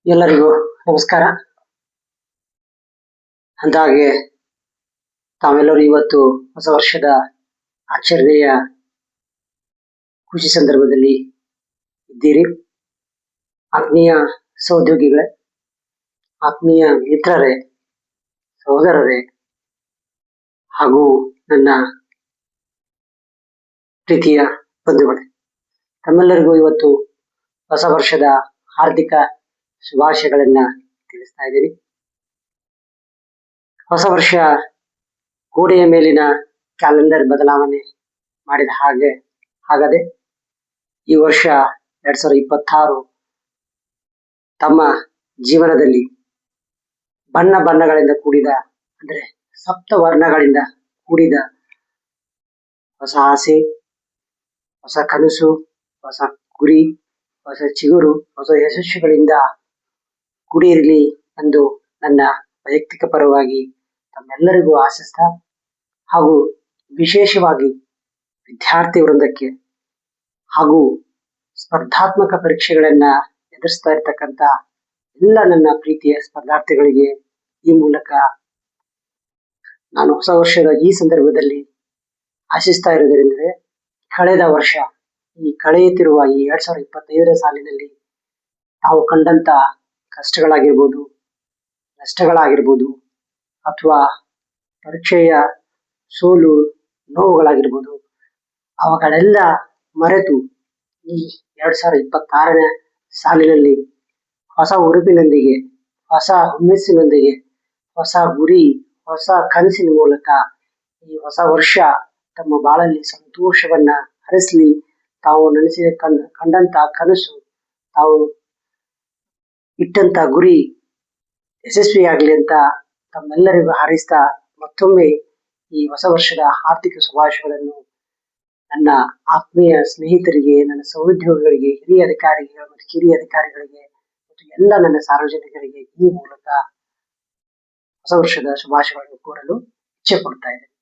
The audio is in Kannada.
ಎಲ್ಲರಿಗೂ ನಮಸ್ಕಾರ. ಅಂದಾಗೆ ತಾವೆಲ್ಲರೂ ಇವತ್ತು ಹೊಸ ವರ್ಷದ ಆಚರಣೆಯ ಖುಷಿ ಸಂದರ್ಭದಲ್ಲಿ ಇದ್ದೀರಿ. ಆತ್ಮೀಯ ಸಹೋದ್ಯೋಗಿಗಳೇ, ಆತ್ಮೀಯ ಮಿತ್ರರೇ, ಸಹೋದರರೇ ಹಾಗೂ ನನ್ನ ಪ್ರೀತಿಯ ಬಂಧುಗಳೇ, ತಮ್ಮೆಲ್ಲರಿಗೂ ಇವತ್ತು ಹೊಸ ವರ್ಷದ ಹಾರ್ದಿಕ ಶುಭಾಶಯಗಳನ್ನ ತಿಳಿಸ್ತಾ ಇದ್ದೀನಿ. ಹೊಸ ವರ್ಷ ಗೋಡೆಯ ಮೇಲಿನ ಕ್ಯಾಲೆಂಡರ್ ಬದಲಾವಣೆ ಮಾಡಿದ ಹಾಗದೆ ಈ ವರ್ಷ 2026 ತಮ್ಮ ಜೀವನದಲ್ಲಿ ಬಣ್ಣಗಳಿಂದ ಕೂಡಿದ, ಅಂದ್ರೆ ಸಪ್ತವರ್ಣಗಳಿಂದ ಕೂಡಿದ ಹೊಸ ಆಸೆ, ಹೊಸ ಕನಸು, ಹೊಸ ಗುರಿ, ಹೊಸ ಚಿಗುರು, ಹೊಸ ಯಶಸ್ಸುಗಳಿಂದ ಕೂಡಿರಲಿ ಎಂದು ನನ್ನ ವೈಯಕ್ತಿಕ ಪರವಾಗಿ ತಮ್ಮೆಲ್ಲರಿಗೂ ಆಶಿಸ್ತಾ, ಹಾಗೂ ವಿಶೇಷವಾಗಿ ವಿದ್ಯಾರ್ಥಿ ವೃಂದಕ್ಕೆ ಹಾಗೂ ಸ್ಪರ್ಧಾತ್ಮಕ ಪರೀಕ್ಷೆಗಳನ್ನ ಎದುರಿಸ್ತಾ ಇರ್ತಕ್ಕಂಥ ಎಲ್ಲ ನನ್ನ ಪ್ರೀತಿಯ ಸ್ಪರ್ಧಾರ್ಥಿಗಳಿಗೆ ಈ ಮೂಲಕ ನಾನು ಹೊಸ ವರ್ಷದ ಈ ಸಂದರ್ಭದಲ್ಲಿ ಆಶಿಸ್ತಾ ಇರುವುದರೆಂದರೆ, ಕಳೆದ ವರ್ಷ ಕಳೆಯುತ್ತಿರುವ ಈ 2025 ಸಾಲಿನಲ್ಲಿ ತಾವು ಕಂಡಂತ ಕಷ್ಟಗಳಾಗಿರ್ಬೋದು, ನಷ್ಟಗಳಾಗಿರ್ಬೋದು, ಅಥವಾ ಪರೀಕ್ಷೆಯ ಸೋಲು ನೋವುಗಳಾಗಿರ್ಬೋದು, ಅವುಗಳೆಲ್ಲ ಮರೆತು ಈ 2026ನೇ ಸಾಲಿನಲ್ಲಿ ಹೊಸ ಉರುಪಿನೊಂದಿಗೆ, ಹೊಸ ಹುಮ್ಮಸ್ಸಿನೊಂದಿಗೆ, ಹೊಸ ಗುರಿ, ಹೊಸ ಕನಸಿನ ಮೂಲಕ ಈ ಹೊಸ ವರ್ಷ ತಮ್ಮ ಬಾಳಲ್ಲಿ ಸಂತೋಷವನ್ನ ಹರಿಸಲಿ. ತಾವು ಕಂಡಂತ ಕನಸು, ತಾವು ಇಟ್ಟಂತ ಗುರಿ ಯಶಸ್ವಿಯಾಗಲಿ ಅಂತ ತಮ್ಮೆಲ್ಲರಿಗೂ ಹಾರೈಸ್ತಾ, ಮತ್ತೊಮ್ಮೆ ಈ ಹೊಸ ವರ್ಷದ ಆರ್ಥಿಕ ಶುಭಾಶಯಗಳನ್ನು ನನ್ನ ಆತ್ಮೀಯ ಸ್ನೇಹಿತರಿಗೆ, ನನ್ನ ಸಹೋದ್ಯೋಗಿಗಳಿಗೆ, ಹಿರಿಯ ಅಧಿಕಾರಿಗಳಿಗೆ ಮತ್ತು ಎಲ್ಲ ನನ್ನ ಸಾರ್ವಜನಿಕರಿಗೆ ಈ ಮೂಲಕ ಹೊಸ ವರ್ಷದ ಶುಭಾಶಯಗಳನ್ನು ಕೋರಲು ಇಚ್ಛೆ ಪಡ್ತಾ ಇದ್ದೇನೆ.